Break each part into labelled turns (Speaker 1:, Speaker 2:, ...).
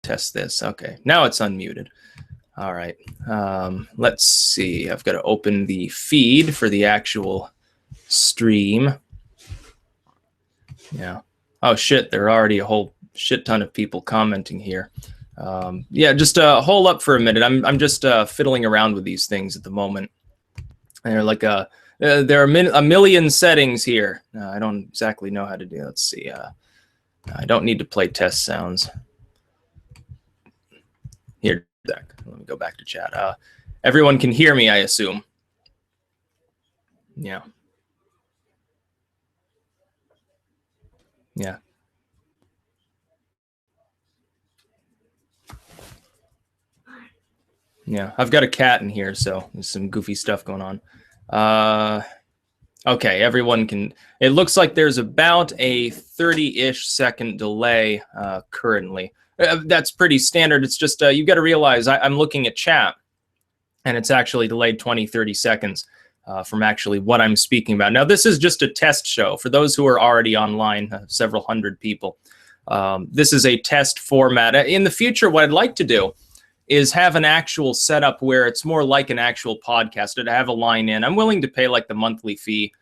Speaker 1: test this. Okay, now it's unmuted. All right. Let's see. I've got to open the feed for the actual stream. Yeah. Oh, shit. There are already a whole shit ton of people commenting here. Yeah, just hold up for a minute. I'm just fiddling around with these things at the moment. They're like there are a million settings here. I don't exactly know how to do it. Let's see. I don't need to play test sounds. Here, let me go back to chat. Everyone can hear me, I assume. Yeah. Yeah. Yeah, I've got a cat in here, so there's some goofy stuff going on. Okay, everyone can... It looks like there's about a 30-ish second delay currently. That's pretty standard. It's just you got to realize I'm looking at chat, and it's actually delayed 20, 30 seconds from actually what I'm speaking about. Now, this is just a test show. For those who are already online, several hundred people, this is a test format. In the future, what I'd like to do is have an actual setup where it's more like an actual podcast, to have a line in. I'm willing to pay like the monthly fee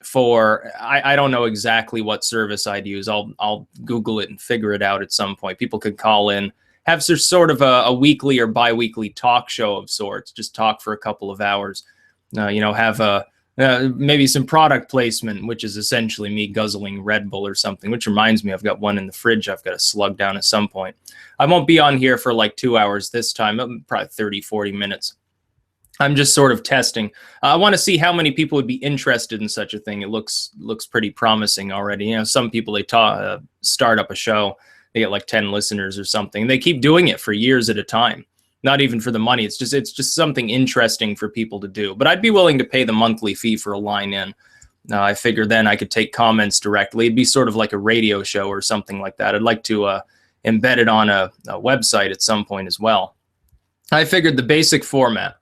Speaker 1: for, I don't know exactly what service I'd use. I'll Google it and figure it out at some point. People could call in, have sort of a weekly or bi-weekly talk show of sorts, just talk for a couple of hours, you know, have maybe some product placement, which is essentially me guzzling Red Bull or something, which reminds me, I've got one in the fridge I've got to slug down at some point. I won't be on here for like 2 hours this time, probably 30, 40 minutes. I'm just sort of testing. I want to see how many people would be interested in such a thing. It looks pretty promising already. You know, some people, they start up a show, they get like 10 listeners or something. They keep doing it for years at a time. Not even for the money. It's just something interesting for people to do. But I'd be willing to pay the monthly fee for a line in. I figure then I could take comments directly. It'd be sort of like a radio show or something like that. I'd like to embed it on a website at some point as well. I figured the basic format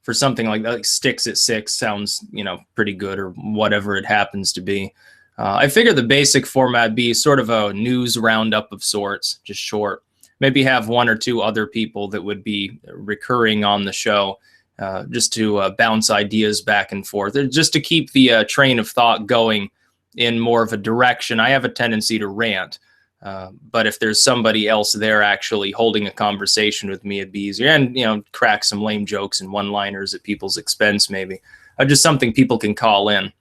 Speaker 1: for something like that, like Styxhexenhammer666, sounds, you know, pretty good, or whatever it happens to be. I figured the basic format be sort of a news roundup of sorts, just short. Maybe have one or two other people that would be recurring on the show, just to bounce ideas back and forth, just to keep the train of thought going in more of a direction. I have a tendency to rant, but if there's somebody else there actually holding a conversation with me, it'd be easier. And, you know, crack some lame jokes and one-liners at people's expense, maybe. Just something people can call in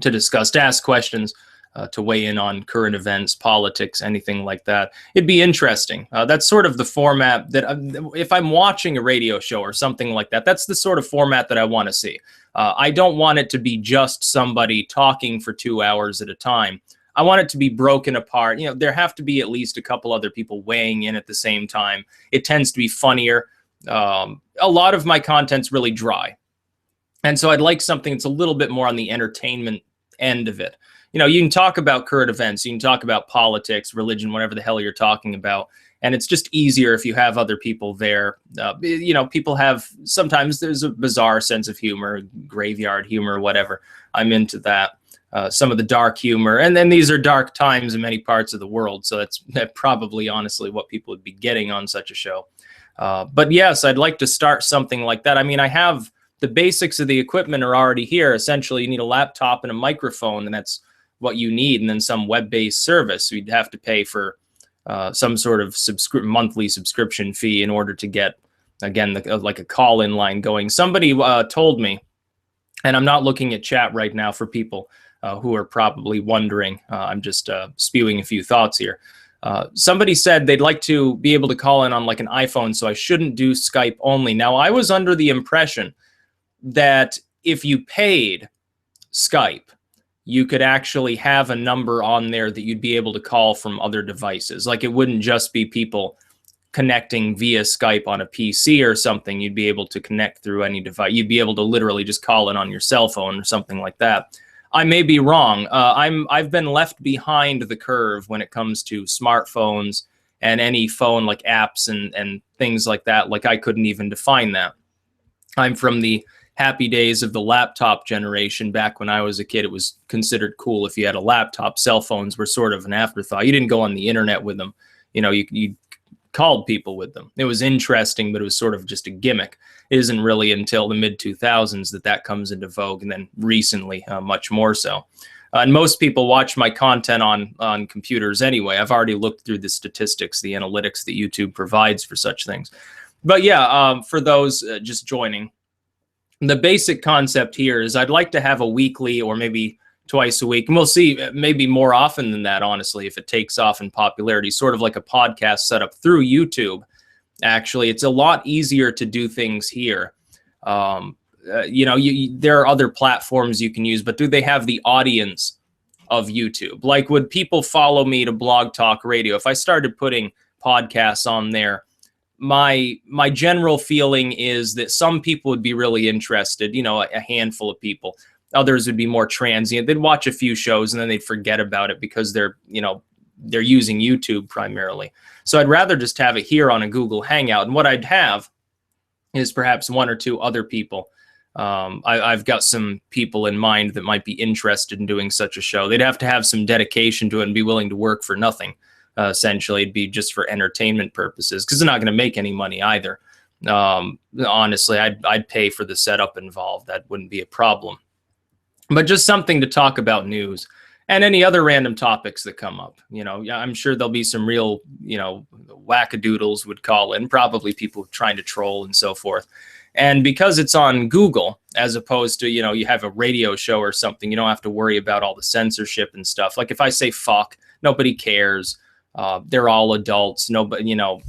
Speaker 1: to discuss, to ask questions, to weigh in on current events, politics, anything like that. It'd be interesting. That's sort of the format that, if I'm watching a radio show or something like that, that's the sort of format that I want to see. I don't want it to be just somebody talking for 2 hours at a time. I want it to be broken apart. You know, there have to be at least a couple other people weighing in at the same time. It tends to be funnier. A lot of my content's really dry. And so I'd like something that's a little bit more on the entertainment end of it. You know, you can talk about current events, you can talk about politics, religion, whatever the hell you're talking about. And it's just easier if you have other people there. You know, people have, sometimes there's a bizarre sense of humor, graveyard humor, whatever. I'm into that. Some of the dark humor. And then these are dark times in many parts of the world. So that's probably, honestly, what people would be getting on such a show. But yes, I'd like to start something like that. I mean, I have the basics of the equipment are already here. Essentially, you need a laptop and a microphone, and that's what you need, and then some web-based service. So you'd have to pay for some sort of monthly subscription fee in order to get, again, like a call-in line going. Somebody told me, and I'm not looking at chat right now for people who are probably wondering. I'm just spewing a few thoughts here. Somebody said they'd like to be able to call in on like an iPhone, so I shouldn't do Skype only. Now, I was under the impression that if you paid Skype, you could actually have a number on there that you'd be able to call from other devices. Like, it wouldn't just be people connecting via Skype on a PC or something. You'd be able to connect through any device. You'd be able to literally just call in on your cell phone or something like that. I may be wrong. I've been left behind the curve when it comes to smartphones and any phone like apps and things like that. Like, I couldn't even define that. I'm from the happy days of the laptop generation. Back when I was a kid, it was considered cool if you had a laptop. Cell phones were sort of an afterthought. You didn't go on the internet with them. You know, you called people with them. It was interesting, but it was sort of just a gimmick. It isn't really until the mid-2000s that comes into vogue, and then recently, much more so. And most people watch my content on computers anyway. I've already looked through the statistics, the analytics that YouTube provides for such things. But yeah, for those just joining, the basic concept here is I'd like to have a weekly or maybe twice a week, and we'll see, maybe more often than that, honestly, if it takes off in popularity, sort of like a podcast setup through YouTube. Actually, it's a lot easier to do things here. You know, there are other platforms you can use, but do they have the audience of YouTube? Like, would people follow me to Blog Talk Radio if I started putting podcasts on there? My general feeling is that some people would be really interested, you know, a handful of people. Others would be more transient. They'd watch a few shows and then they'd forget about it because they're, you know, they're using YouTube primarily. So I'd rather just have it here on a Google Hangout. And what I'd have is perhaps one or two other people. I've got some people in mind that might be interested in doing such a show. They'd have to have some dedication to it and be willing to work for nothing. Essentially, it'd be just for entertainment purposes, because they're not going to make any money either. Honestly, I'd pay for the setup involved. That wouldn't be a problem. But just something to talk about news and any other random topics that come up. You know, I'm sure there'll be some real, you know, wackadoodles would call in, probably people trying to troll and so forth. And because it's on Google, as opposed to, you know, you have a radio show or something, you don't have to worry about all the censorship and stuff. Like if I say fuck, nobody cares. They're all adults. Nobody, you know,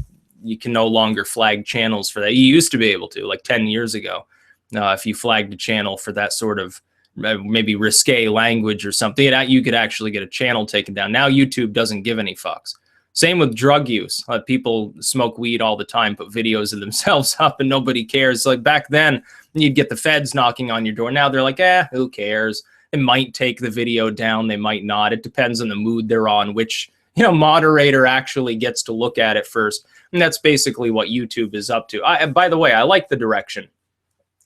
Speaker 1: you can no longer flag channels for that. You used to be able to, like 10 years ago, if you flagged a channel for that sort of maybe risque language or something, you could actually get a channel taken down. Now YouTube doesn't give any fucks. Same with drug use. People smoke weed all the time, put videos of themselves up, and nobody cares. Like back then, you'd get the feds knocking on your door. Now they're like, who cares? They might take the video down. They might not. It depends on the mood they're on, which, you know, moderator actually gets to look at it first. And that's basically what YouTube is up to. By the way, I like the direction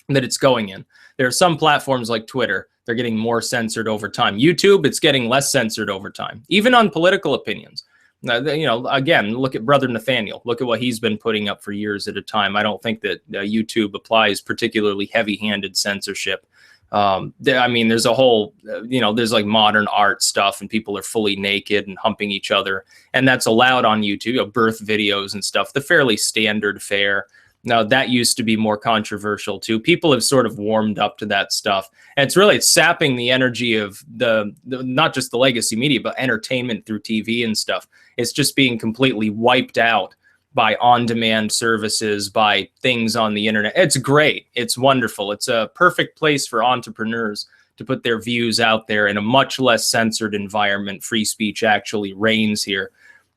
Speaker 1: that it's going in. There are some platforms like Twitter, they're getting more censored over time. YouTube, it's getting less censored over time, even on political opinions. You know, again, look at Brother Nathaniel. Look at what he's been putting up for years at a time. I don't think that YouTube applies particularly heavy-handed censorship. I mean, there's a whole, you know, there's like modern art stuff and people are fully naked and humping each other. And that's allowed on YouTube, you know, birth videos and stuff, the fairly standard fare. Now, that used to be more controversial, too. People have sort of warmed up to that stuff. And it's sapping the energy of the not just the legacy media, but entertainment through TV and stuff. It's just being completely wiped out by on-demand services, by things on the internet. It's great. It's wonderful. It's a perfect place for entrepreneurs to put their views out there in a much less censored environment. Free speech actually reigns here.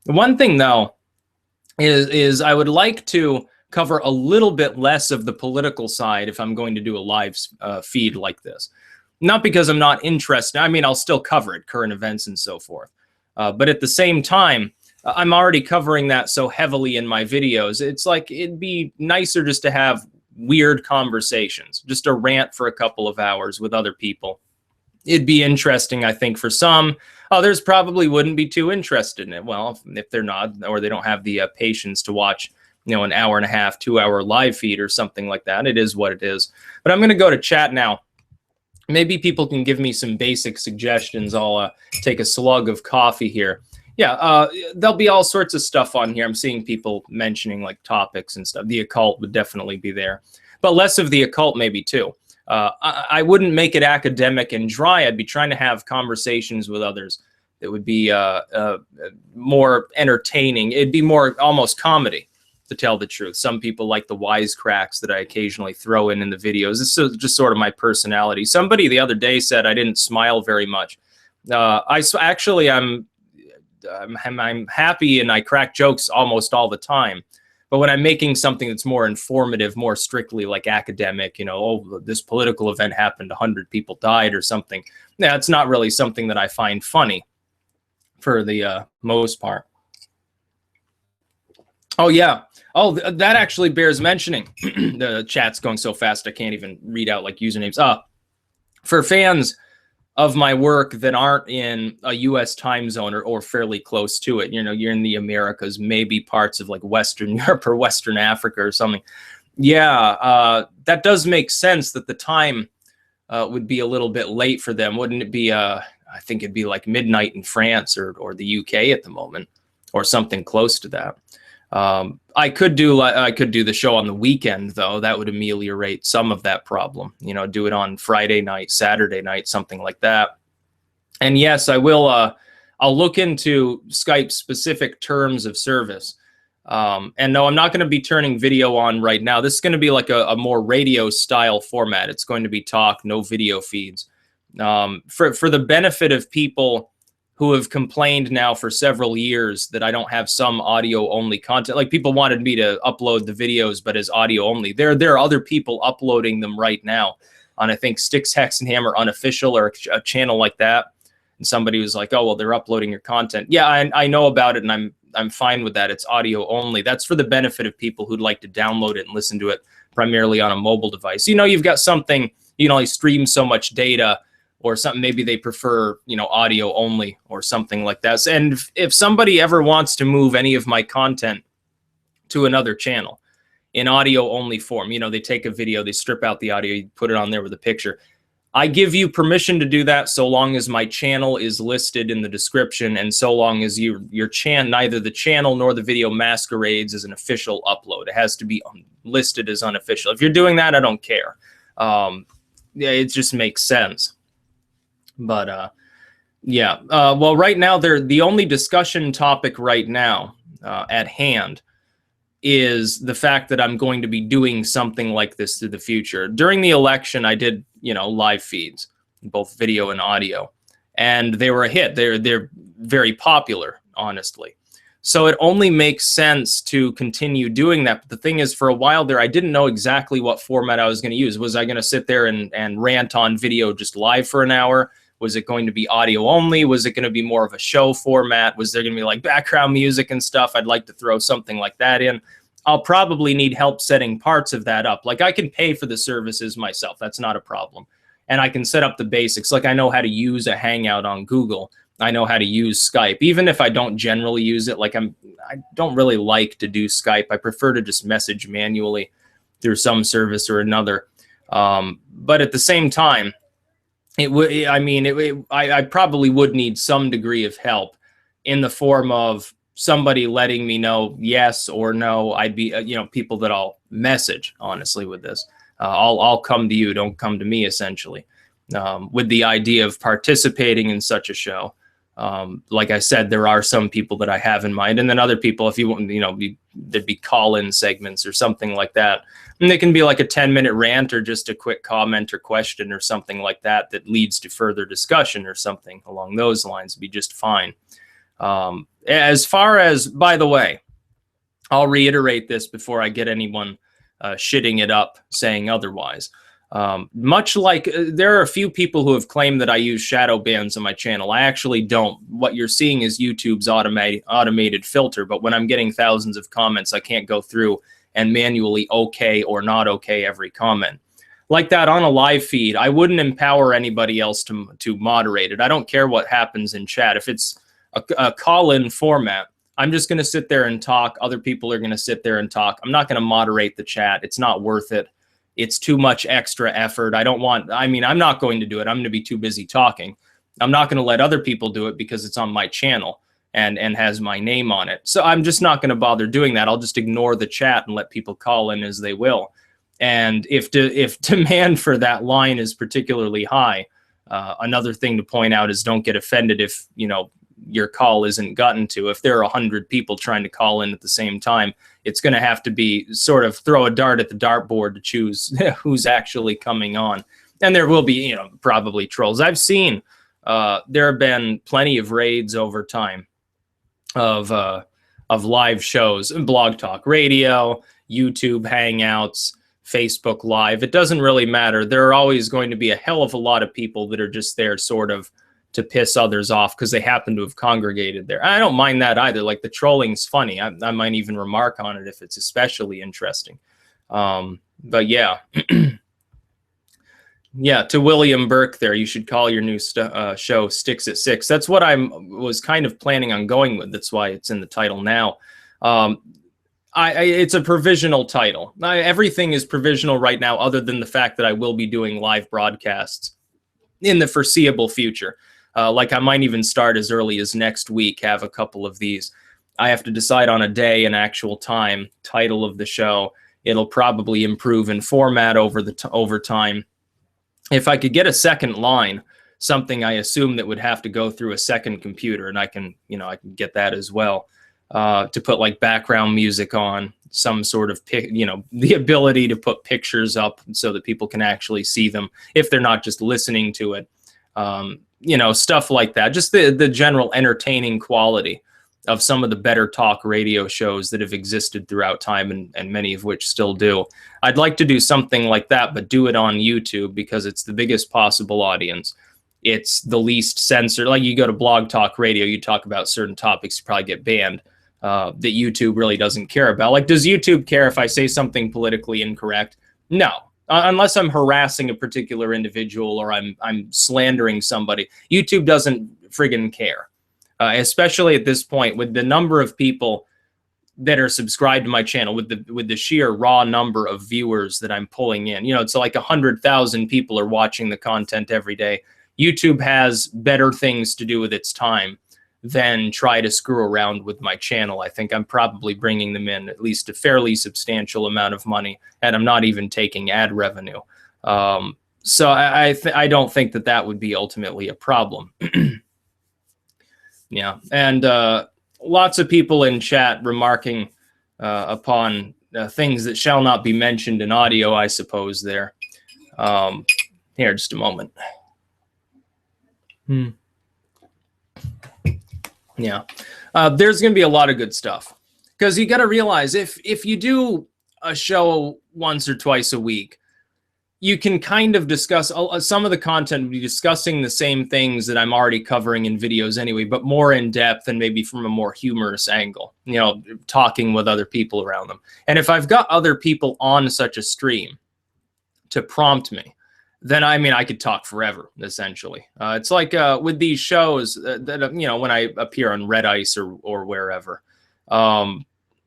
Speaker 1: The one thing, though, is I would like to cover a little bit less of the political side if I'm going to do a live feed like this. Not because I'm not interested. I mean, I'll still cover it, current events and so forth. But at the same time, I'm already covering that so heavily in my videos. It's like it'd be nicer just to have weird conversations, just a rant for a couple of hours with other people. It'd be interesting, I think, for some. Others probably wouldn't be too interested in it. Well, if they're not, or they don't have the patience to watch, you know, an hour and a half, 2-hour live feed or something like that. It is what it is. But I'm going to go to chat now. Maybe people can give me some basic suggestions. I'll take a slug of coffee here. Yeah, there'll be all sorts of stuff on here. I'm seeing people mentioning like topics and stuff. The occult would definitely be there, but less of the occult maybe too. I wouldn't make it academic and dry. I'd be trying to have conversations with others that would be more entertaining. It'd be more almost comedy, to tell the truth. Some people like the wisecracks that I occasionally throw in the videos. It's just sort of my personality. Somebody the other day said I didn't smile very much. I'm happy and I crack jokes almost all the time. But when I'm making something that's more informative, more strictly like academic, you know, oh, this political event happened, 100 people died or something. Yeah, it's not really something that I find funny for the most part. Oh, yeah. Oh, that actually bears mentioning. The chat's going so fast I can't even read out like usernames. For fans of my work that aren't in a US time zone or fairly close to it. You know, you're in the Americas, maybe parts of like Western Europe or Western Africa or something. Yeah, that does make sense that the time would be a little bit late for them. Wouldn't it be, I think it'd be like midnight in France or the UK at the moment, or something close to that. I could do the show on the weekend, though. That would ameliorate some of that problem. You know, do it on Friday night, Saturday night, something like that. And yes, I will. I'll look into Skype's specific terms of service. And no, I'm not going to be turning video on right now. This is going to be like a more radio style format. It's going to be talk, no video feeds. For the benefit of people who have complained now for several years that I don't have some audio only content. Like, people wanted me to upload the videos, but as audio only. There are other people uploading them right now on, I think, Styxhexenhammer Unofficial or a channel like that. And somebody was like, oh, well, they're uploading your content. Yeah, I know about it, and I'm fine with that. It's audio only. That's for the benefit of people who'd like to download it and listen to it primarily on a mobile device. You know, you've got something, you know, you stream so much data or something, maybe they prefer, you know, audio only or something like that. And if somebody ever wants to move any of my content to another channel in audio only form, you know, they take a video, they strip out the audio, you put it on there with a picture. I give you permission to do that so long as my channel is listed in the description, and so long as your channel, neither the channel nor the video masquerades as an official upload. It has to be listed as unofficial. If you're doing that, I don't care. Yeah, it just makes sense. But yeah, well, right now the only discussion topic right now at hand is the fact that I'm going to be doing something like this through the future. During the election, I did, you know, live feeds, both video and audio, and they were a hit. They're very popular, honestly. So it only makes sense to continue doing that. But the thing is, for a while there, I didn't know exactly what format I was going to use. Was I going to sit there and rant on video just live for an hour? Was it going to be audio only? Was it going to be more of a show format? Was there going to be like background music and stuff? I'd like to throw something like that in. I'll probably need help setting parts of that up. Like, I can pay for the services myself. That's not a problem. And I can set up the basics. Like, I know how to use a Hangout on Google. I know how to use Skype, even if I don't generally use it. Like, I don't really like to do Skype. I prefer to just message manually through some service or another. But at the same time, I probably would need some degree of help in the form of somebody letting me know yes or no. I'd be, you know, people that I'll message, honestly, with this. I'll come to you, don't come to me, essentially, with the idea of participating in such a show. Like I said, there are some people that I have in mind, and then other people, if you want, you know, there'd be call-in segments or something like that. And they can be like a 10-minute rant or just a quick comment or question or something like that that leads to further discussion or something along those lines. Would be just fine. As far as, by the way, I'll reiterate this before I get anyone shitting it up saying otherwise. Much like there are a few people who have claimed that I use shadow bans on my channel. I actually don't. What you're seeing is YouTube's automated filter, but when I'm getting thousands of comments, I can't go through and manually okay or not okay every comment. Like that on a live feed, I wouldn't empower anybody else to moderate it. I don't care what happens in chat. If it's a call-in format, I'm just going to sit there and talk. Other people are going to sit there and talk. I'm not going to moderate the chat. It's not worth it. It's too much extra effort. I'm not going to do it. I'm going to be too busy talking. I'm not going to let other people do it because it's on my channel and has my name on it. So I'm just not going to bother doing that. I'll just ignore the chat and let people call in as they will. And if demand for that line is particularly high, another thing to point out is don't get offended if, you know, your call isn't gotten to. If there are 100 people trying to call in at the same time, it's going to have to be sort of throw a dart at the dartboard to choose who's actually coming on. And there will be, you know, probably trolls. I've seen there have been plenty of raids over time of live shows, Blog Talk Radio, YouTube Hangouts, Facebook Live. It doesn't really matter. There are always going to be a hell of a lot of people that are just there sort of to piss others off because they happen to have congregated there. I don't mind that either. Like, the trolling's funny. I might even remark on it if it's especially interesting. But yeah. Yeah, to William Burke there, you should call your new show Sticks at Six. That's what I was kind of planning on going with. That's why it's in the title now. It's a provisional title. Everything is provisional right now, other than the fact that I will be doing live broadcasts in the foreseeable future. Like I might even start as early as next week, have a couple of these. I have to decide on a day and actual time, title of the show. It'll probably improve in format over time. If I could get a second line, something I assume that would have to go through a second computer, and I can get that as well, to put like background music on, some sort of the ability to put pictures up so that people can actually see them if they're not just listening to it. Stuff like that. Just the general entertaining quality of some of the better talk radio shows that have existed throughout time, and many of which still do. I'd like to do something like that, but do it on YouTube because it's the biggest possible audience. It's the least censored. Like you go to Blog Talk Radio, you talk about certain topics, you probably get banned, that YouTube really doesn't care about. Like, does YouTube care if I say something politically incorrect? No. Unless I'm harassing a particular individual or I'm slandering somebody. YouTube doesn't friggin' care. Especially at this point, with the number of people that are subscribed to my channel, with the sheer raw number of viewers that I'm pulling in. It's like 100,000 people are watching the content every day. YouTube has better things to do with its time than try to screw around with my channel. I think I'm probably bringing them in at least a fairly substantial amount of money, and I'm not even taking ad revenue. So I don't think that would be ultimately a problem. Yeah, and lots of people in chat remarking upon things that shall not be mentioned in audio, I suppose, there. Here, just a moment. Yeah, there's going to be a lot of good stuff. Because you got to realize, if you do a show once or twice a week, you can kind of discuss some of the content, will be discussing the same things that I'm already covering in videos anyway, but more in depth and maybe from a more humorous angle, talking with other people around them. And if I've got other people on such a stream to prompt me, then I could talk forever, essentially. It's like with these shows that, when I appear on Red Ice or wherever,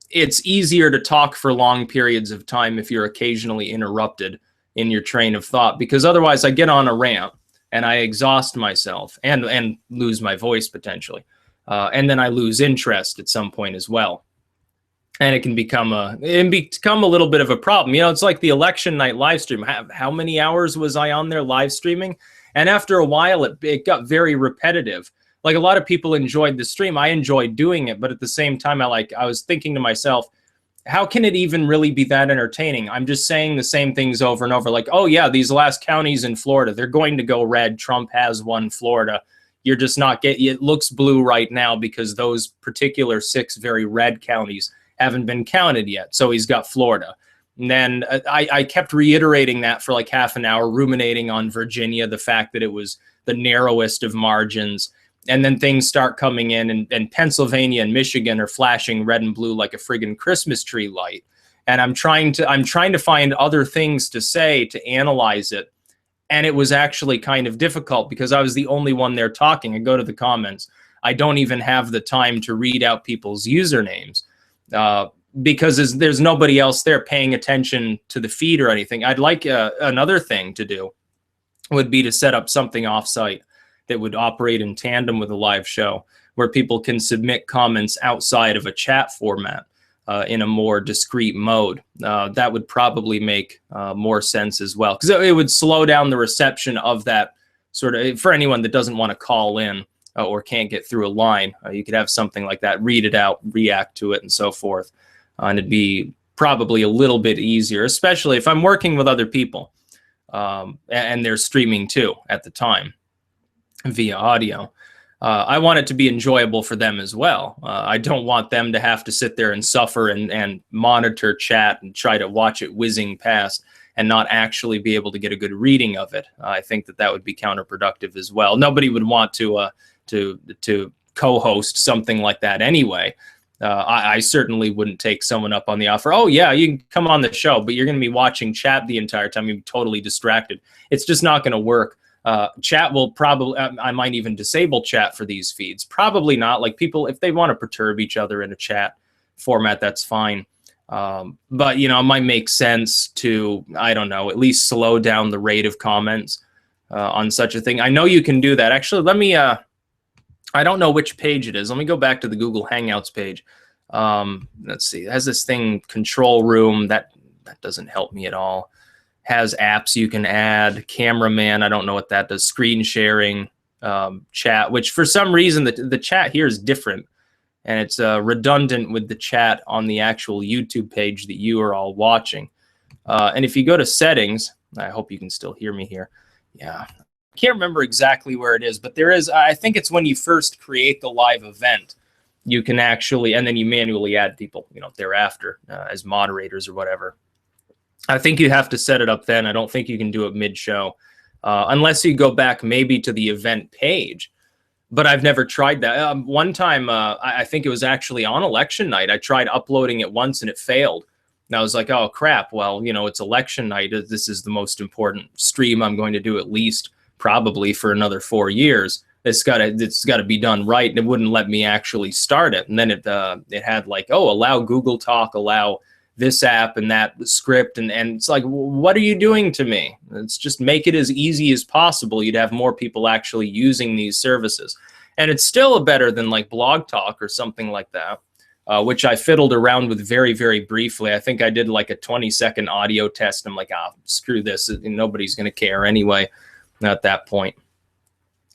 Speaker 1: it's easier to talk for long periods of time if you're occasionally interrupted in your train of thought, because otherwise I get on a rant and I exhaust myself and lose my voice potentially. And then I lose interest at some point as well. And it can become a little bit of a problem. It's like the election night live stream. How many hours was I on there live streaming? And after a while, it got very repetitive. Like, a lot of people enjoyed the stream. I enjoyed doing it, but at the same time, I was thinking to myself, how can it even really be that entertaining? I'm just saying the same things over and over. Like, oh yeah, these last counties in Florida, they're going to go red. Trump has won Florida. You're just not getting, it looks blue right now because those particular 6 very red counties haven't been counted yet. So he's got Florida. And then I kept reiterating that for like half an hour, ruminating on Virginia, the fact that it was the narrowest of margins. And then things start coming in, and Pennsylvania and Michigan are flashing red and blue like a friggin' Christmas tree light. And I'm trying to find other things to say to analyze it. And it was actually kind of difficult because I was the only one there talking. I go to the comments. I don't even have the time to read out people's usernames because there's nobody else there paying attention to the feed or anything. I'd like another thing to do would be to set up something offsite that would operate in tandem with a live show where people can submit comments outside of a chat format in a more discrete mode. That would probably make more sense as well, because it would slow down the reception of that sort of, for anyone that doesn't want to call in or can't get through a line. You could have something like that, read it out, react to it, and so forth. And it'd be probably a little bit easier, especially if I'm working with other people and they're streaming too at the time via audio. I want it to be enjoyable for them as well. I don't want them to have to sit there and suffer and monitor chat and try to watch it whizzing past and not actually be able to get a good reading of it. I think that would be counterproductive as well. Nobody would want to co-host something like that anyway. I certainly wouldn't take someone up on the offer. Oh yeah, you can come on the show, but you're going to be watching chat the entire time. You'll be totally distracted. It's just not going to work. Chat will probably, I might even disable chat for these feeds. Probably not. Like people, if they want to perturb each other in a chat format, that's fine. But, you know, it might make sense to, I don't know, at least slow down the rate of comments on such a thing. I know you can do that. Actually, let me, I don't know which page it is. Let me go back to the Google Hangouts page. Let's see. It has this thing, control room. That doesn't help me at all. Has apps you can add. Cameraman. I don't know what that does. Screen sharing. Chat, which for some reason the chat here is different. And it's redundant with the chat on the actual YouTube page that you are all watching. And if you go to settings, I hope you can still hear me here. Yeah. I can't remember exactly where it is, but there is, I think it's when you first create the live event, you can actually, and then you manually add people, you know, thereafter as moderators or whatever. I think you have to set it up then. I don't think you can do it mid-show unless you go back maybe to the event page. But I've never tried that. One time, I think it was actually on election night, I tried uploading it once and it failed. And I was like, oh, crap. Well, you know, it's election night. This is the most important stream I'm going to do at least probably for another 4 years. It's got to be done right. And it wouldn't let me actually start it. And then it had like, oh, allow Google Talk, allow this app and that script. And it's like, what are you doing to me? It's just make it as easy as possible. You'd have more people actually using these services. And it's still better than like Blog Talk or something like that, which I fiddled around with very, very briefly. I think I did like a 20-second audio test. I'm like, screw this. Nobody's going to care anyway at that point.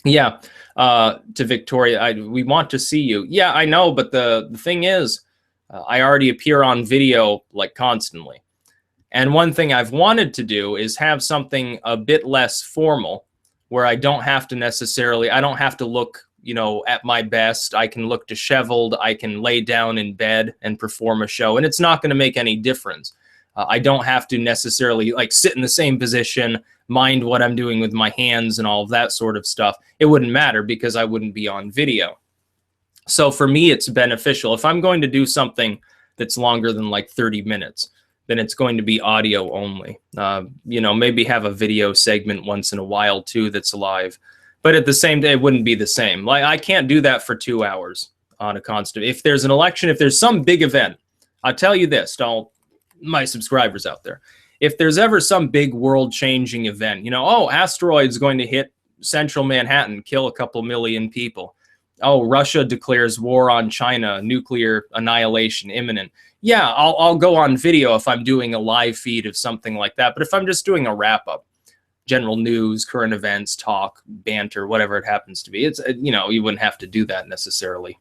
Speaker 1: Yeah. To Victoria, we want to see you. Yeah, I know. But the thing is, I already appear on video like constantly. And one thing I've wanted to do is have something a bit less formal where I don't have to necessarily, I don't have to look, you know, at my best. I can look disheveled. I can lay down in bed and perform a show, and it's not going to make any difference. I don't have to necessarily like sit in the same position, mind what I'm doing with my hands and all of that sort of stuff. It wouldn't matter because I wouldn't be on video. So for me, it's beneficial. If I'm going to do something that's longer than like 30 minutes, then it's going to be audio only. You know, maybe have a video segment once in a while too that's live. But at the same day, it wouldn't be the same. Like I can't do that for 2 hours on a constant. If there's an election, if there's some big event, I'll tell you this to all my subscribers out there. If there's ever some big world-changing event, you know, oh, asteroid's going to hit central Manhattan, kill a couple million people. Oh, Russia declares war on China, nuclear annihilation imminent. Yeah, I'll go on video if I'm doing a live feed of something like that. But if I'm just doing a wrap-up, general news, current events, talk, banter, whatever it happens to be, it's, you know, you wouldn't have to do that necessarily.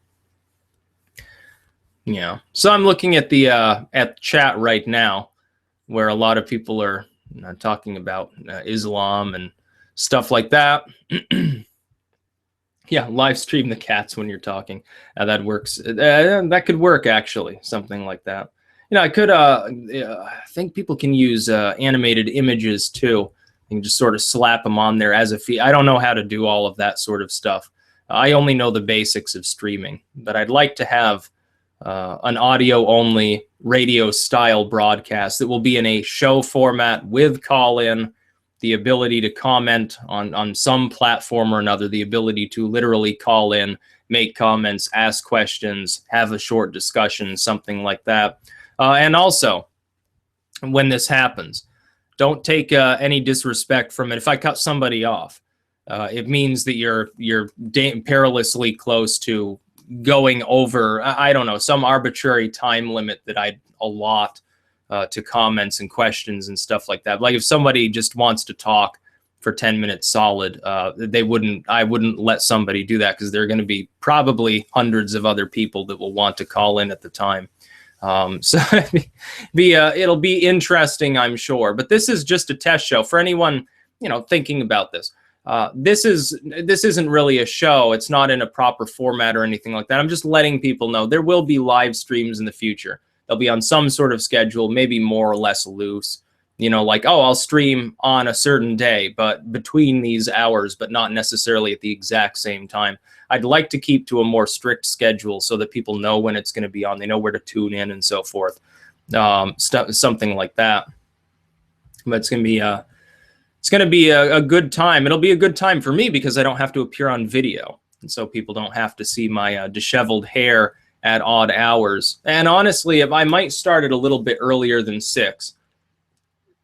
Speaker 1: Yeah. So I'm looking at the at chat right now, where a lot of people are talking about Islam and stuff like that. Yeah, live stream the cats when you're talking. That works. That could work, actually, something like that. You know, I could, I think people can use animated images, too. You can just sort of slap them on there as a feed. I don't know how to do all of that sort of stuff. I only know the basics of streaming. But I'd like to have an audio-only radio-style broadcast that will be in a show format with call-in, the ability to comment on some platform or another, the ability to literally call in, make comments, ask questions, have a short discussion, something like that. And also, when this happens, don't take any disrespect from it. If I cut somebody off, it means that you're perilously close to going over, I don't know, some arbitrary time limit that I'd allot to comments and questions and stuff like that. Like if somebody just wants to talk for 10 minutes solid, I wouldn't let somebody do that because there are going to be probably hundreds of other people that will want to call in at the time. So it'll be interesting, I'm sure. But this is just a test show for anyone, you know, thinking about this. This isn't really a show. It's not in a proper format or anything like that. I'm just letting people know there will be live streams in the future. They'll be on some sort of schedule, maybe more or less loose. You know, like, oh, I'll stream on a certain day, but between these hours, but not necessarily at the exact same time. I'd like to keep to a more strict schedule so that people know when it's going to be on. They know where to tune in and so forth. Something like that. But it's going to be a good time. It'll be a good time for me because I don't have to appear on video. And so people don't have to see my disheveled hair at odd hours. And honestly, if I might start it a little bit earlier than 6.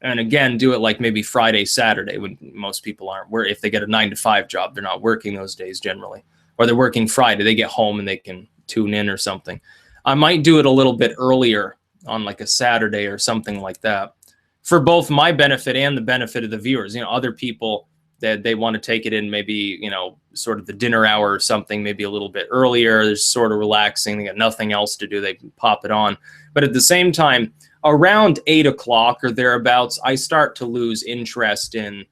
Speaker 1: And again, do it like maybe Friday, Saturday, when most people aren't. Where if they get a 9-to-5 job, they're not working those days generally. Or they're working Friday, they get home and they can tune in or something. I might do it a little bit earlier on like a Saturday or something like that, for both my benefit and the benefit of the viewers. Other people that they want to take it in maybe, sort of the dinner hour or something, maybe a little bit earlier. They're sort of relaxing. They got nothing else to do. They pop it on. But at the same time, around 8 o'clock or thereabouts, I start to lose interest in,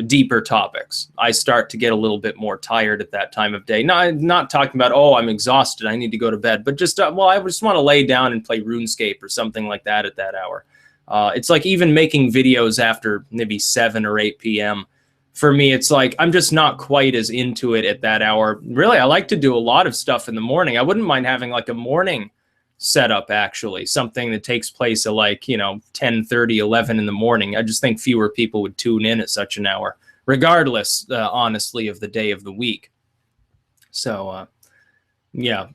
Speaker 1: deeper topics. I start to get a little bit more tired at that time of day. Not talking about, oh, I'm exhausted, I need to go to bed, but just, I just want to lay down and play RuneScape or something like that at that hour. It's like even making videos after maybe 7 or 8 p.m. For me, it's like I'm just not quite as into it at that hour. Really, I like to do a lot of stuff in the morning. I wouldn't mind having like a morning setup, actually, something that takes place at like 10:30, 11 in the morning. I just think fewer people would tune in at such an hour, regardless, honestly, of the day of the week. So yeah,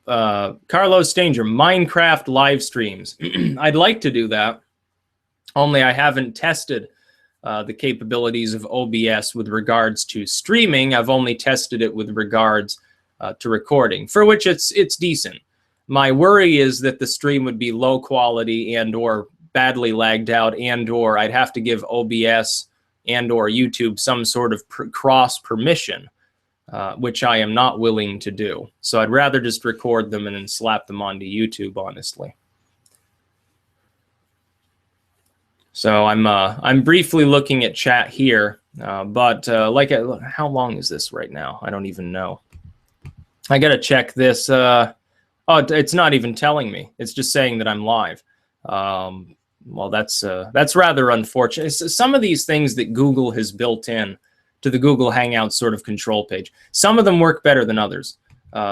Speaker 1: Carlos Danger, Minecraft live streams. I'd like to do that, only I haven't tested the capabilities of OBS with regards to streaming. I've only tested it with regards to recording, for which it's decent. My worry is that the stream would be low quality and or badly lagged out, and or I'd have to give OBS and or YouTube some sort of cross permission, which I am not willing to do. So I'd rather just record them and then slap them onto YouTube, honestly. So I'm briefly looking at chat here, but how long is this right now? I don't even know. I gotta check this. Oh, it's not even telling me. It's just saying that I'm live. Well, that's rather unfortunate. Some of these things that Google has built in to the Google Hangouts sort of control page, some of them work better than others.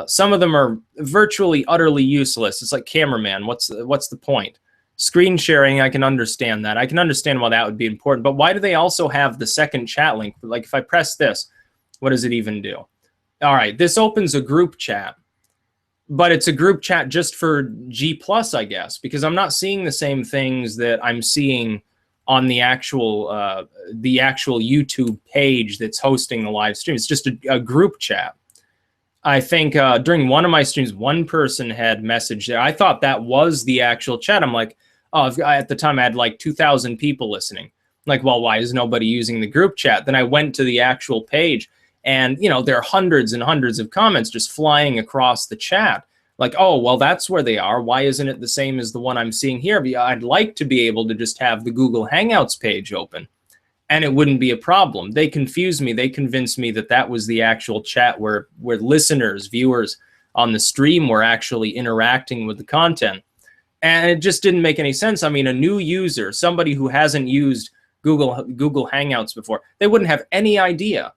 Speaker 1: Some of them are virtually utterly useless. It's like cameraman. What's the point? Screen sharing, I can understand that. I can understand why that would be important. But why do they also have the second chat link? Like if I press this, what does it even do? All right, this opens a group chat. But it's a group chat just for G+, I guess, because I'm not seeing the same things that I'm seeing on the actual YouTube page that's hosting the live stream. It's just a group chat. I think during one of my streams, one person had messaged there. I thought that was the actual chat. I'm like, oh, at the time I had like 2,000 people listening. I'm like, well, why is nobody using the group chat? Then I went to the actual page. And, there are hundreds and hundreds of comments just flying across the chat. Like, oh, well, that's where they are. Why isn't it the same as the one I'm seeing here? I'd like to be able to just have the Google Hangouts page open, and it wouldn't be a problem. They confused me. They convinced me that that was the actual chat where listeners, viewers on the stream were actually interacting with the content. And it just didn't make any sense. I mean, a new user, somebody who hasn't used Google Hangouts before, they wouldn't have any idea.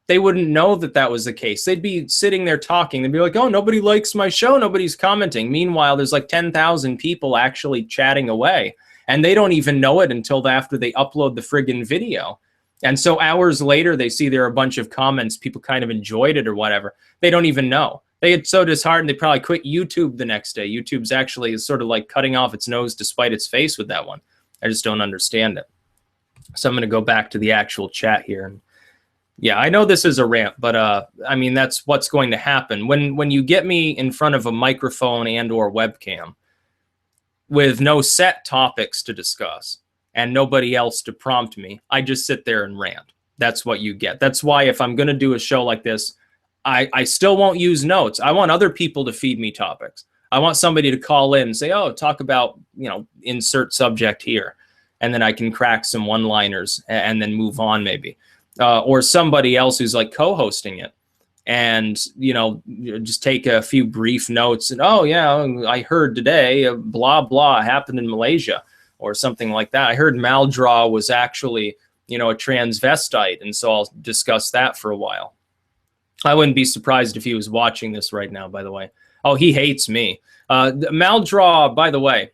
Speaker 1: They wouldn't know that that was the case. They'd be sitting there talking. They'd be like, oh, nobody likes my show. Nobody's commenting. Meanwhile, there's like 10,000 people actually chatting away. And they don't even know it until after they upload the friggin' video. And so hours later, they see there are a bunch of comments. People kind of enjoyed it or whatever. They don't even know. They get so disheartened, they probably quit YouTube the next day. YouTube's actually is sort of like cutting off its nose to spite its face with that one. I just don't understand it. So I'm going to go back to the actual chat here. Yeah, I know this is a rant, but I mean, that's what's going to happen. When you get me in front of a microphone and or webcam with no set topics to discuss and nobody else to prompt me, I just sit there and rant. That's what you get. That's why if I'm going to do a show like this, I still won't use notes. I want other people to feed me topics. I want somebody to call in and say, oh, talk about, insert subject here. And then I can crack some one-liners and then move on maybe. Or somebody else who's like co-hosting it and, just take a few brief notes and, oh, yeah, I heard today, blah, blah, happened in Malaysia or something like that. I heard Maldraw was actually, a transvestite. And so I'll discuss that for a while. I wouldn't be surprised if he was watching this right now, by the way. Oh, he hates me. Maldraw, by the way,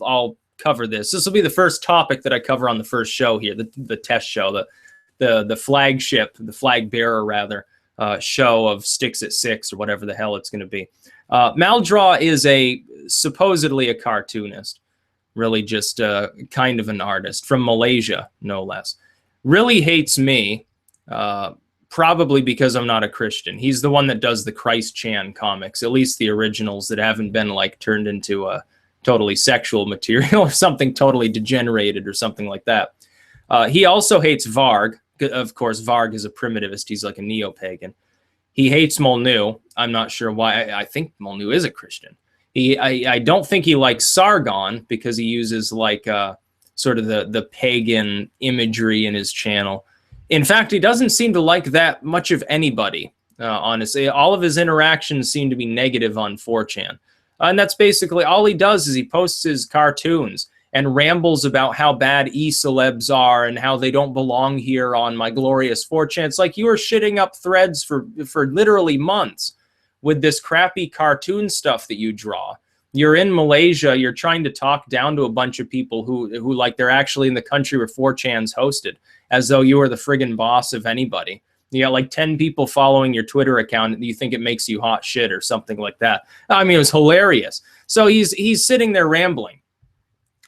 Speaker 1: I'll cover this. This will be the first topic that I cover on the first show here, the test show, the flagship, the flag bearer, rather, show of Styx at 6 or whatever the hell it's going to be. Maldraw is supposedly a cartoonist, really just kind of an artist from Malaysia, no less. Really hates me. Probably because I'm not a Christian. He's the one that does the Christ Chan comics, at least the originals that haven't been like turned into a totally sexual material or something totally degenerated or something like that. He also hates Varg. Of course, Varg is a primitivist. He's like a neo-pagan. He hates Molnu. I'm not sure why. I think Molnu is a Christian. I don't think he likes Sargon because he uses like sort of the pagan imagery in his channel. In fact, he doesn't seem to like that much of anybody, honestly. All of his interactions seem to be negative on 4chan. And that's basically all he does is he posts his cartoons and rambles about how bad e-celebs are and how they don't belong here on my glorious 4chan. It's like you were shitting up threads for literally months with this crappy cartoon stuff that you draw. You're in Malaysia, you're trying to talk down to a bunch of people who like they're actually in the country where 4chan's hosted, as though you are the friggin' boss of anybody. You got like 10 people following your Twitter account and you think it makes you hot shit or something like that. I mean, it was hilarious. So he's sitting there rambling.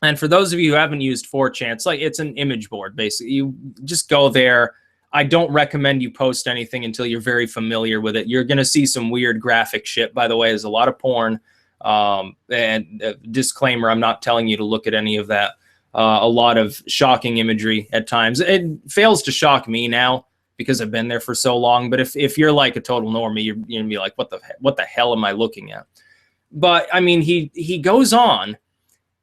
Speaker 1: And for those of you who haven't used 4chan, it's an image board, basically. You just go there. I don't recommend you post anything until you're very familiar with it. You're going to see some weird graphic shit, by the way. There's a lot of porn. And disclaimer, I'm not telling you to look at any of that. A lot of shocking imagery at times. It fails to shock me now because I've been there for so long. But if you're like a total normie, you're gonna be like, what the hell am I looking at? But I mean, he goes on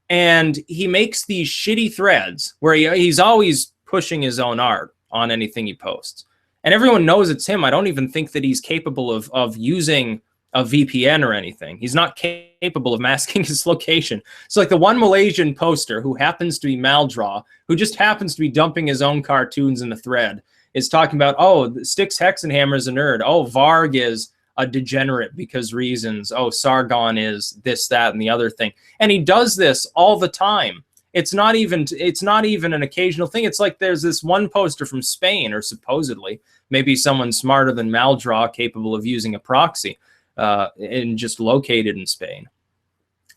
Speaker 1: and he makes these shitty threads where he's always pushing his own art on anything he posts. And everyone knows it's him. I don't even think that he's capable of using a VPN or anything. He's not capable of masking his location. So like the one Malaysian poster who happens to be Maldraw, who just happens to be dumping his own cartoons in the thread, is talking about, oh, Styxhexenhammer is a nerd. Oh, Varg is a degenerate because reasons. Oh, Sargon is this, that, and the other thing. And he does this all the time. It's not even an occasional thing. It's like there's this one poster from Spain, or supposedly, maybe someone smarter than Maldraw capable of using a proxy, and just located in Spain.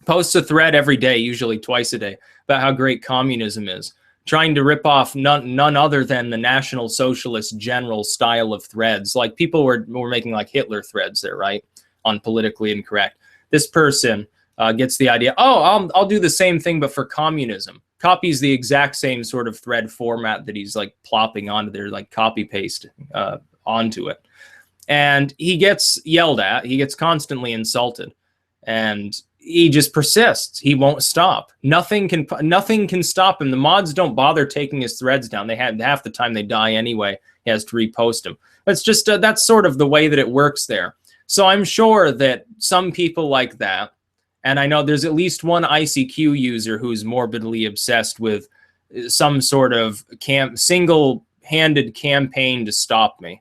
Speaker 1: Posts a thread every day, usually twice a day, about how great communism is, trying to rip off none other than the National Socialist general style of threads. Like people were making like Hitler threads there, right? On politically incorrect. This person gets the idea, oh, I'll do the same thing, but for communism. Copies the exact same sort of thread format that he's like plopping onto there, like copy paste onto it. And he gets yelled at. He gets constantly insulted. And he just persists. He won't stop. Nothing can stop him. The mods don't bother taking his threads down. They had half the time they die anyway. He has to repost them. It's just that's sort of the way that it works there. So I'm sure that some people like that, and I know there's at least one ICQ user who's morbidly obsessed with some sort of single-handed campaign to stop me.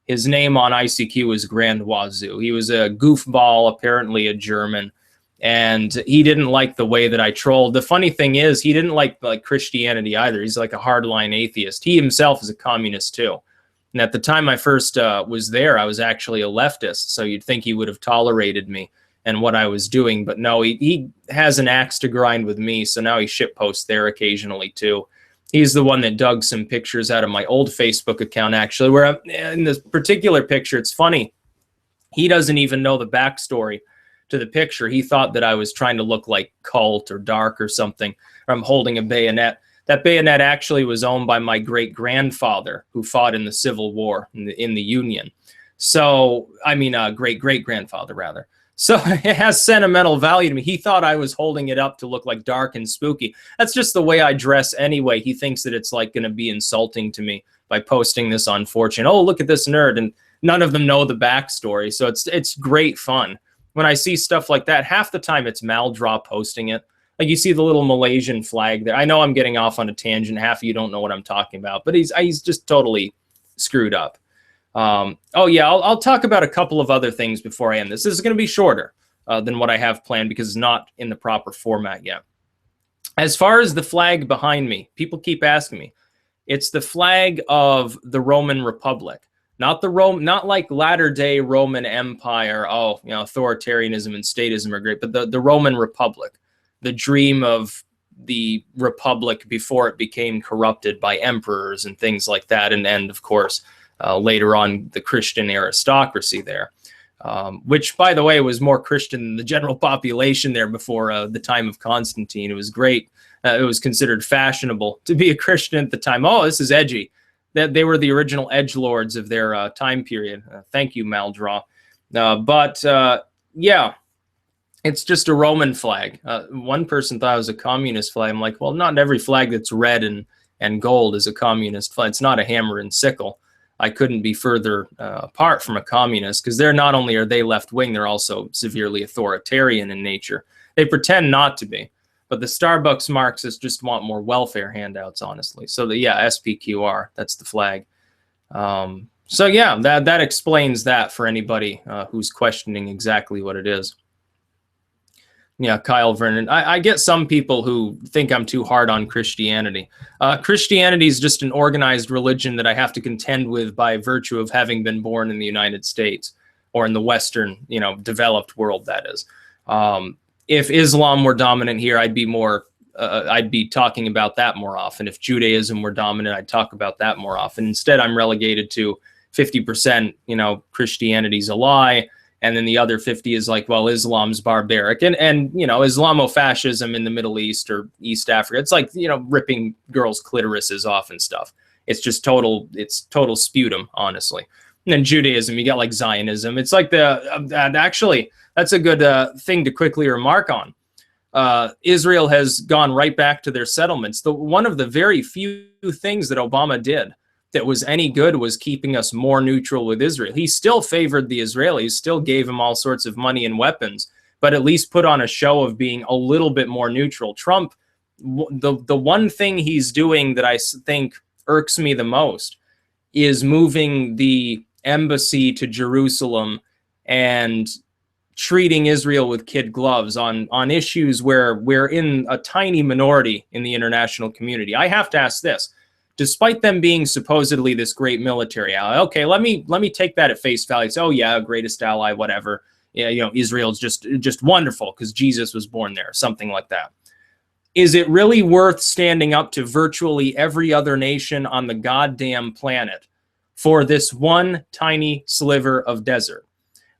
Speaker 1: His name on ICQ was Grand Wazoo. He was a goofball, apparently a German, and he didn't like the way that I trolled. The funny thing is, he didn't like Christianity either. He's like a hardline atheist. He himself is a communist too. And at the time I first was there, I was actually a leftist, so you'd think he would have tolerated me and what I was doing. But no, he has an axe to grind with me, so now he shitposts there occasionally too. He's the one that dug some pictures out of my old Facebook account, actually, where in this particular picture, it's funny. He doesn't even know the backstory to the picture. He thought that I was trying to look like Cult or Dark or something, or I'm holding a bayonet. That bayonet actually was owned by my great-grandfather, who fought in the Civil War in the Union. So, I mean, great-great-grandfather, rather. So it has sentimental value to me. He thought I was holding it up to look like dark and spooky. That's just the way I dress anyway. He thinks that it's like going to be insulting to me by posting this on 4chan. Oh, look at this nerd. And none of them know the backstory. So it's great fun. When I see stuff like that, half the time it's Maldraw posting it. Like you see the little Malaysian flag there. I know I'm getting off on a tangent. Half of you don't know what I'm talking about. But he's just totally screwed up. Oh yeah, I'll talk about a couple of other things before I end this. This is going to be shorter than what I have planned because it's not in the proper format yet. As far as the flag behind me, people keep asking me. It's the flag of the Roman Republic, not not like latter-day Roman Empire. Oh, authoritarianism and statism are great, but the Roman Republic, the dream of the republic before it became corrupted by emperors and things like that, and of course later on the Christian aristocracy there, which, by the way, was more Christian than the general population there before the time of Constantine. It was great. It was considered fashionable to be a Christian at the time. Oh, this is edgy. That they were the original edgelords of their time period. Thank you, Maldraw. Yeah, it's just a Roman flag. One person thought it was a communist flag. I'm like, well, not every flag that's red and gold is a communist flag. It's not a hammer and sickle. I couldn't be further apart from a communist, because they're not only are they left-wing, they're also severely authoritarian in nature. They pretend not to be. But the Starbucks Marxists just want more welfare handouts, honestly. So yeah, SPQR, that's the flag. So yeah, that explains that for anybody who's questioning exactly what it is. Yeah, Kyle Vernon. I get some people who think I'm too hard on Christianity. Christianity is just an organized religion that I have to contend with by virtue of having been born in the United States, or in the Western, developed world, that is. If Islam were dominant here, I'd be talking about that more often. If Judaism were dominant, I'd talk about that more often. Instead, I'm relegated to 50%, Christianity's a lie. And then the other 50 is like, well, Islam's barbaric. And Islamofascism in the Middle East or East Africa, it's like, ripping girls' clitorises off and stuff. It's just total sputum, honestly. And then Judaism, you got like Zionism. It's like actually, that's a good thing to quickly remark on. Israel has gone right back to their settlements. One of the very few things that Obama did that was any good was keeping us more neutral with Israel. He still favored the Israelis, still gave them all sorts of money and weapons, but at least put on a show of being a little bit more neutral. Trump, the one thing he's doing that I think irks me the most is moving the embassy to Jerusalem and treating Israel with kid gloves on issues where we're in a tiny minority in the international community. I have to ask this. Despite them being supposedly this great military ally, okay, let me take that at face value. Say, oh yeah, greatest ally, whatever. Yeah, Israel's just wonderful because Jesus was born there, something like that. Is it really worth standing up to virtually every other nation on the goddamn planet for this one tiny sliver of desert?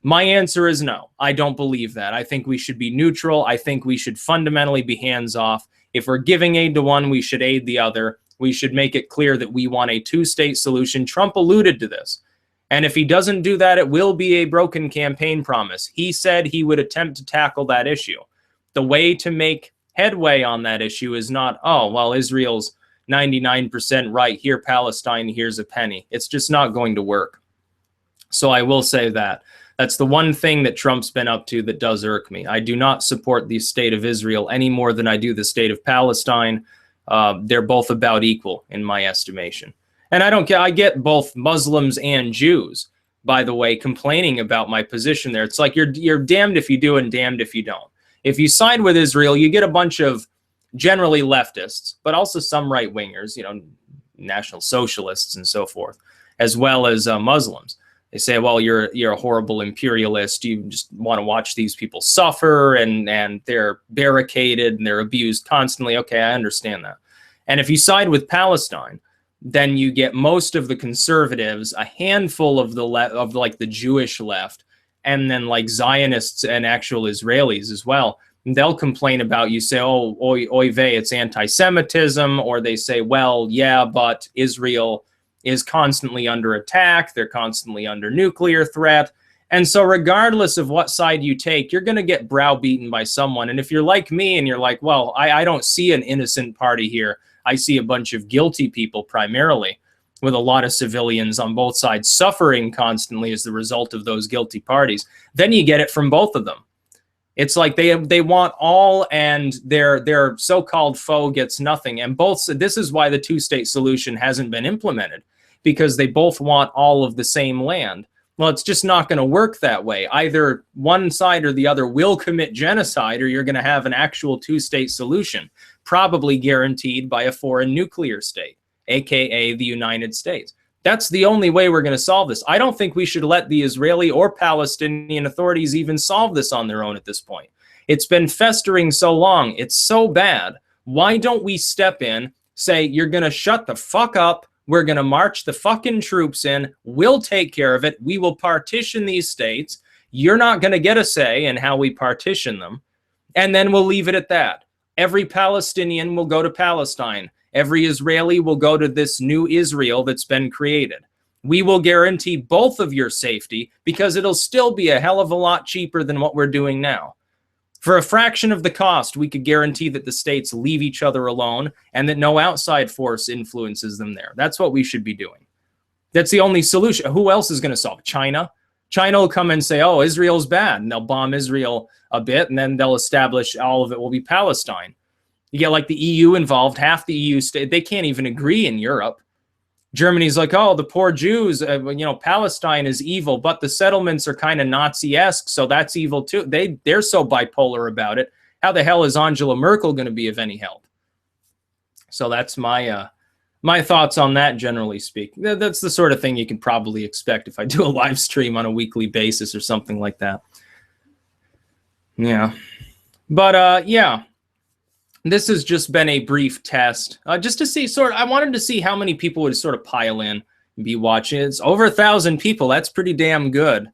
Speaker 1: My answer is no. I don't believe that. I think we should be neutral. I think we should fundamentally be hands-off. If we're giving aid to one, we should aid the other. We should make it clear that we want a two-state solution. Trump alluded to this. And if he doesn't do that, it will be a broken campaign promise. He said he would attempt to tackle that issue. The way to make headway on that issue is not, oh, well, Israel's 99% right. Here, Palestine, here's a penny. It's just not going to work. So I will say that. That's the one thing that Trump's been up to that does irk me. I do not support the state of Israel any more than I do the state of Palestine. They're both about equal in my estimation. And I don't care. I get both Muslims and Jews, by the way, complaining about my position there. It's like you're damned if you do and damned if you don't. If you side with Israel, you get a bunch of generally leftists, but also some right-wingers, National Socialists and so forth, as well as Muslims. They say, well, you're a horrible imperialist. You just want to watch these people suffer, and they're barricaded and they're abused constantly. Okay, I understand that. And if you side with Palestine, then you get most of the conservatives, a handful of the Jewish left, and then like Zionists and actual Israelis as well. And they'll complain about, you say, oh, oy vey, it's anti-Semitism, or they say, well, yeah, but Israel is constantly under attack. They're constantly under nuclear threat. And so regardless of what side you take, you're going to get browbeaten by someone. And if you're like me and you're like, well, I don't see an innocent party here. I see a bunch of guilty people primarily, with a lot of civilians on both sides suffering constantly as the result of those guilty parties. Then you get it from both of them. It's like they want all, and their so-called foe gets nothing. And this is why the two-state solution hasn't been implemented. because they both want all of the same land. Well, it's just not going to work that way. Either one side or the other will commit genocide, or you're going to have an actual two-state solution, probably guaranteed by a foreign nuclear state, aka the United States. That's the only way we're going to solve this. I don't think we should let the Israeli or Palestinian authorities even solve this on their own at this point. It's been festering so long. It's so bad. Why don't we step in, say, you're going to shut the fuck up. We're going to march the fucking troops in. We'll take care of it. We will partition these states. You're not going to get a say in how we partition them. And then we'll leave it at that. Every Palestinian will go to Palestine. Every Israeli will go to this new Israel that's been created. We will guarantee both of your safety because it'll still be a hell of a lot cheaper than what we're doing now. For a fraction of the cost, we could guarantee that the states leave each other alone and that no outside force influences them there. That's what we should be doing. That's the only solution. Who else is going to solve it? China? China will come and say, oh, Israel's bad. And they'll bomb Israel a bit, and then they'll establish all of it will be Palestine. You get like the EU involved, half the EU state. They can't even agree in Europe. Germany's like, oh, the poor Jews, Palestine is evil, but the settlements are kind of Nazi-esque, so that's evil too. They're so bipolar about it. How the hell is Angela Merkel going to be of any help? So that's my thoughts on that, generally speaking. That's the sort of thing you can probably expect if I do a live stream on a weekly basis or something like that. Yeah. But, yeah. This has just been a brief test, just to see I wanted to see how many people would sort of pile in and be watching. It's over 1,000 people. That's pretty damn good.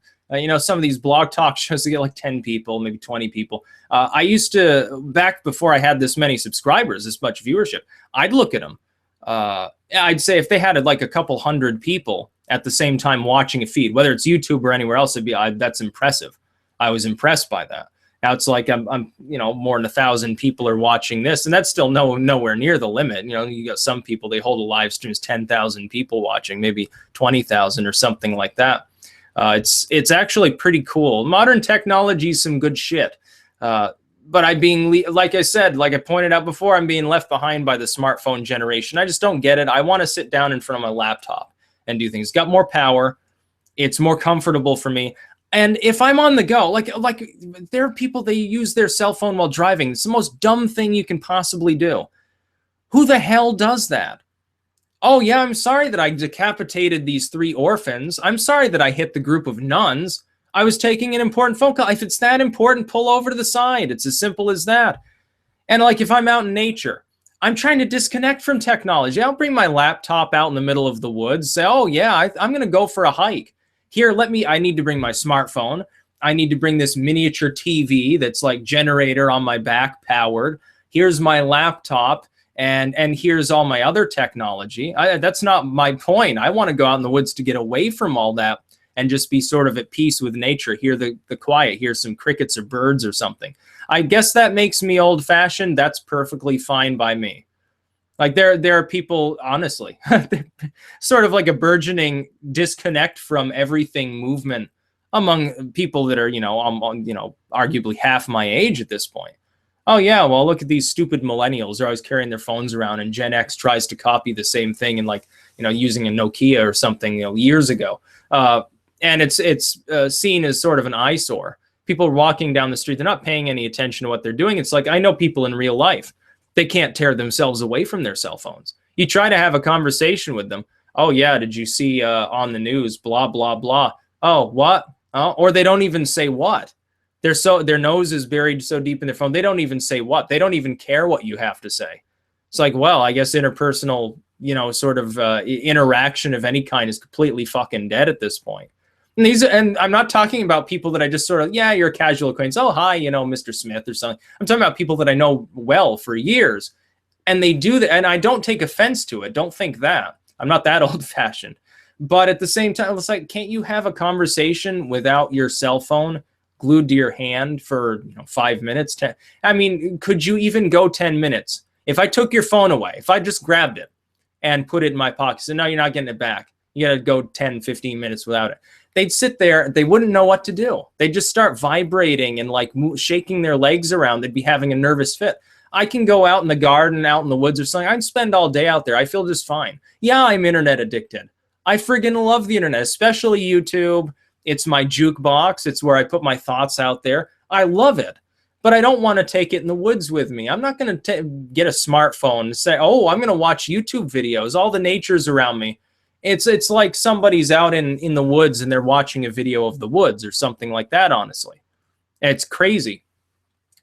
Speaker 1: Some of these blog talk shows, they get like 10 people, maybe 20 people. I used to, back before I had this many subscribers, this much viewership, I'd look at them. I'd say if they had like a couple hundred people at the same time watching a feed, whether it's YouTube or anywhere else, that's impressive. I was impressed by that. Now it's like I'm more than 1,000 people are watching this, and that's still nowhere near the limit. You got some people, they hold a live stream, 10,000 people watching, maybe 20,000 or something like that. It's actually pretty cool. Modern technology is some good shit, but like I said, like I pointed out before, I'm being left behind by the smartphone generation. I just don't get it. I want to sit down in front of my laptop and do things. It's got more power. It's more comfortable for me. And if I'm on the go, like there are people, they use their cell phone while driving. It's the most dumb thing you can possibly do. Who the hell does that? Oh, yeah, I'm sorry that I decapitated these 3 orphans. I'm sorry that I hit the group of nuns. I was taking an important phone call. If it's that important, pull over to the side. It's as simple as that. And like if I'm out in nature, I'm trying to disconnect from technology. I'll bring my laptop out in the middle of the woods, say, oh, yeah, I'm going to go for a hike. Here, I need to bring my smartphone. I need to bring this miniature TV that's like generator on my back powered. Here's my laptop, and here's all my other technology. That's not my point. I want to go out in the woods to get away from all that and just be sort of at peace with nature. Hear the quiet, hear some crickets or birds or something. I guess that makes me old-fashioned. That's perfectly fine by me. Like there are people, honestly, sort of like a burgeoning disconnect from everything movement among people that are, arguably half my age at this point. Oh yeah, well look at these stupid millennials. They're always carrying their phones around, and Gen X tries to copy the same thing and using a Nokia or something years ago. And it's seen as sort of an eyesore. People walking down the street, they're not paying any attention to what they're doing. It's like I know people in real life. They can't tear themselves away from their cell phones. You try to have a conversation with them. Oh, yeah, did you see on the news, blah, blah, blah. Oh, what? Oh, or they don't even say what. Their nose is buried so deep in their phone, they don't even say what. They don't even care what you have to say. It's like, well, I guess interpersonal, interaction of any kind is completely fucking dead at this point. And I'm not talking about people that I just sort of, yeah, you're a casual acquaintance. Oh, hi, Mr. Smith or something. I'm talking about people that I know well for years. And they do that. And I don't take offense to it. Don't think that. I'm not that old fashioned. But at the same time, it's like, can't you have a conversation without your cell phone glued to your hand for 5 minutes? Could you even go 10 minutes? If I took your phone away, if I just grabbed it and put it in my pocket, so now you're not getting it back. You got to go 10, 15 minutes without it. They'd sit there. They wouldn't know what to do. They'd just start vibrating and shaking their legs around. They'd be having a nervous fit. I can go out in the garden, out in the woods or something. I'd spend all day out there. I feel just fine. Yeah, I'm internet addicted. I friggin' love the internet, especially YouTube. It's my jukebox. It's where I put my thoughts out there. I love it, but I don't want to take it in the woods with me. I'm not going to get a smartphone and say, oh, I'm going to watch YouTube videos. All the nature's around me. It's like somebody's out in the woods and they're watching a video of the woods or something like that, honestly. It's crazy.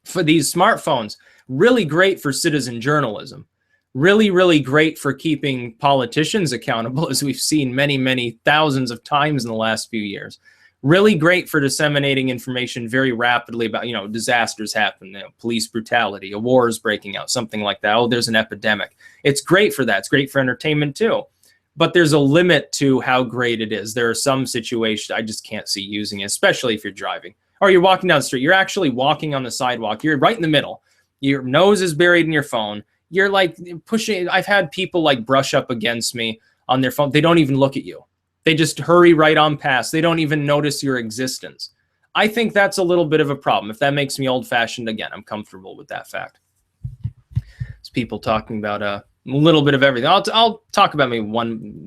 Speaker 1: For these smartphones, really great for citizen journalism. Really, really great for keeping politicians accountable, as we've seen many, many thousands of times in the last few years. Really great for disseminating information very rapidly about, disasters happen, police brutality, a war is breaking out, something like that. Oh, there's an epidemic. It's great for that. It's great for entertainment too. But there's a limit to how great it is. There are some situations I just can't see using it, especially if you're driving. Or you're walking down the street. You're actually walking on the sidewalk. You're right in the middle. Your nose is buried in your phone. You're like pushing. I've had people like brush up against me on their phone. They don't even look at you. They just hurry right on past. They don't even notice your existence. I think that's a little bit of a problem. If that makes me old-fashioned, again, I'm comfortable with that fact. It's people talking about a little bit of everything. I'll talk about maybe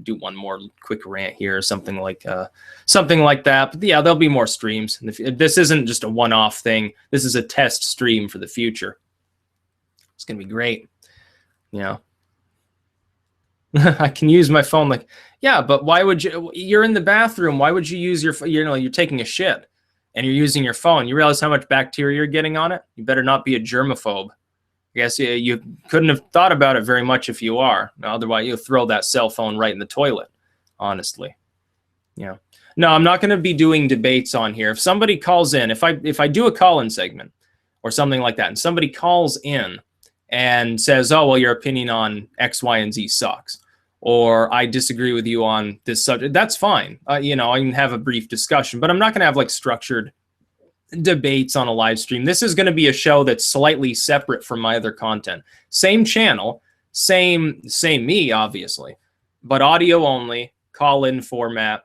Speaker 1: do one more quick rant here or something like that. But yeah, there'll be more streams. This isn't just a one-off thing. This is a test stream for the future. It's gonna be great. I can use my phone. Like, yeah, but why would you? You're in the bathroom. Why would you use your? You're taking a shit, and you're using your phone. You realize how much bacteria you're getting on it. You better not be a germaphobe. I guess you couldn't have thought about it very much if you are. Otherwise, you'll throw that cell phone right in the toilet. Honestly, No, I'm not going to be doing debates on here. If somebody calls in, if I do a call-in segment or something like that, and somebody calls in and says, oh, well, your opinion on X, Y, and Z sucks, or I disagree with you on this subject, that's fine. I can have a brief discussion, but I'm not going to have like structured debates on a live stream. This is going to be a show that's slightly separate from my other content. Same channel, same me, obviously, but audio only, call-in format,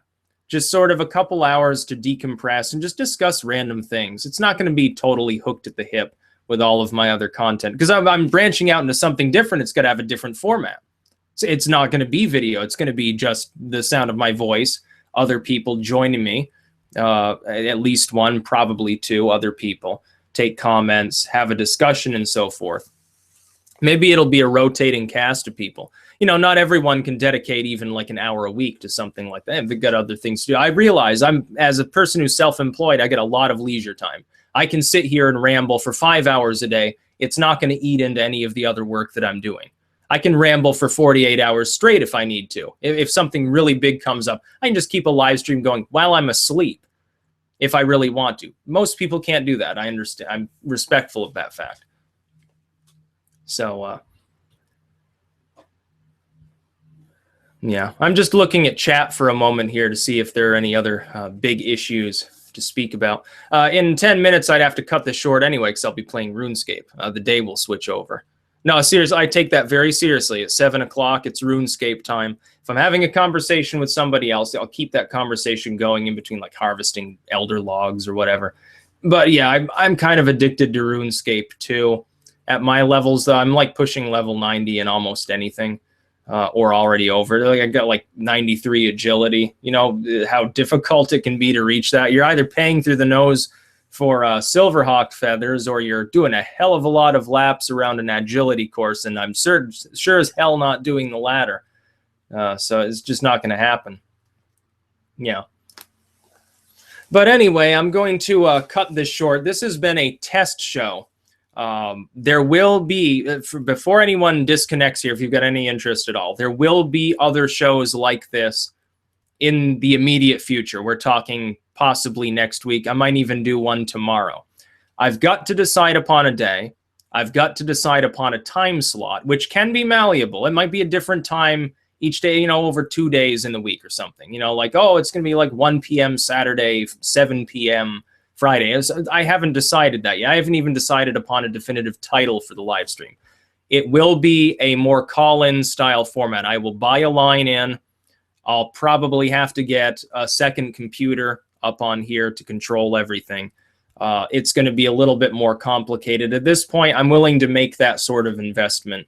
Speaker 1: just sort of a couple hours to decompress and just discuss random things. It's not going to be totally hooked at the hip with all of my other content, because I'm branching out into something different. It's got to have a different format. So it's not going to be video. It's going to be just the sound of my voice, other people joining me, at least one, probably two other people, take comments, have a discussion, and so forth. Maybe it'll be a rotating cast of people. Not everyone can dedicate even like an hour a week to something like that. They've got other things to do. I realize as a person who's self-employed, I get a lot of leisure time. I can sit here and ramble for 5 hours a day. It's not going to eat into any of the other work that I'm doing. I can ramble for 48 hours straight if I need to. If something really big comes up, I can just keep a live stream going while I'm asleep if I really want to. Most people can't do that. I understand. I'm respectful of that fact. So, yeah, I'm just looking at chat for a moment here to see if there are any other big issues to speak about. In 10 minutes, I'd have to cut this short anyway, because I'll be playing RuneScape. The day will switch over. No, seriously, I take that very seriously. At 7 o'clock, it's RuneScape time. If I'm having a conversation with somebody else, I'll keep that conversation going in between, like harvesting elder logs or whatever. But yeah, I'm kind of addicted to RuneScape too. At my levels, though, I'm like pushing level 90 in almost anything. Or already over. Like I got like 93 agility. How difficult it can be to reach that. You're either paying through the nose for Silverhawk feathers, or you're doing a hell of a lot of laps around an agility course, and I'm sure as hell not doing the latter. So it's just not going to happen. Yeah. But anyway, I'm going to cut this short. This has been a test show. There will be, before anyone disconnects here, if you've got any interest at all, there will be other shows like this in the immediate future. We're talking possibly next week. I might even do one tomorrow. I've got to decide upon a day. I've got to decide upon a time slot, which can be malleable. It might be a different time each day, over 2 days in the week or something. Like, oh, it's going to be like 1 p.m. Saturday, 7 p.m. Friday. I haven't decided that yet. I haven't even decided upon a definitive title for the live stream. It will be a more call-in style format. I will buy a line in. I'll probably have to get a second computer up on here to control everything. It's going to be a little bit more complicated. At this point, I'm willing to make that sort of investment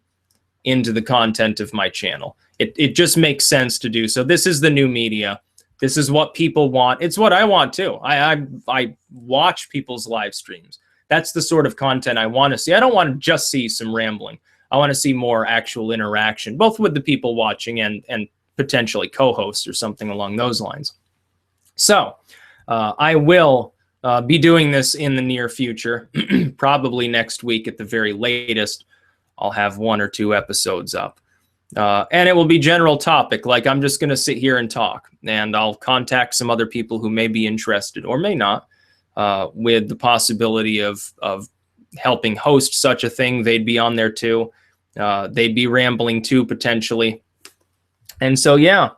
Speaker 1: into the content of my channel. It just makes sense to do so. This is the new media. This is what people want. It's what I want too. I watch people's live streams. That's the sort of content I want to see. I don't want to just see some rambling. I want to see more actual interaction, both with the people watching and potentially co-hosts or something along those lines. So I will be doing this in the near future, probably next week at the very latest. I'll have 1 or 2 episodes up. And it will be general topic, like I'm just going to sit here and talk, and I'll contact some other people who may be interested or may not, with the possibility of helping host such a thing. They'd be on there too. They'd be rambling too, potentially. And so, yeah.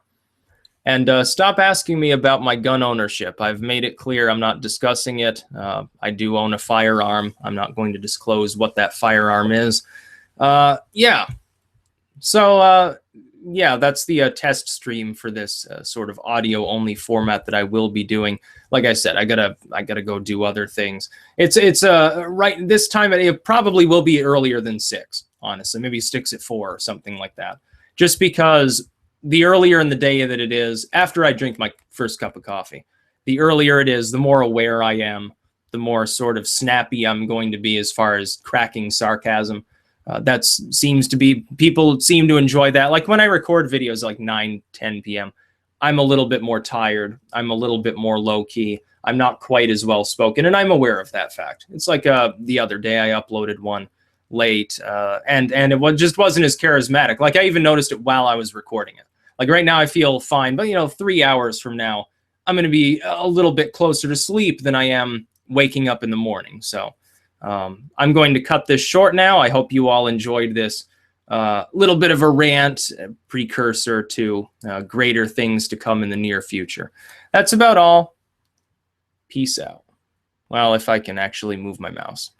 Speaker 1: And stop asking me about my gun ownership. I've made it clear I'm not discussing it. I do own a firearm. I'm not going to disclose what that firearm is. Yeah. So, yeah, that's the test stream for this sort of audio only format that I will be doing. Like I said, I gotta go do other things. It's right this time it probably will be earlier than 6, honestly. Maybe 6 at 4 or something like that. Just because the earlier in the day that it is, after I drink my first cup of coffee, the earlier it is, the more aware I am, the more sort of snappy I'm going to be as far as cracking sarcasm. That seems to be, people seem to enjoy that. Like when I record videos like 9, 10 p.m., I'm a little bit more tired. I'm a little bit more low key. I'm not quite as well spoken, and I'm aware of that fact. It's like the other day I uploaded one late, and it just wasn't as charismatic. Like I even noticed it while I was recording it. Like right now I feel fine, but 3 hours from now, I'm going to be a little bit closer to sleep than I am waking up in the morning. So I'm going to cut this short now. I hope you all enjoyed this little bit of a rant, precursor to greater things to come in the near future. That's about all. Peace out. Well, if I can actually move my mouse.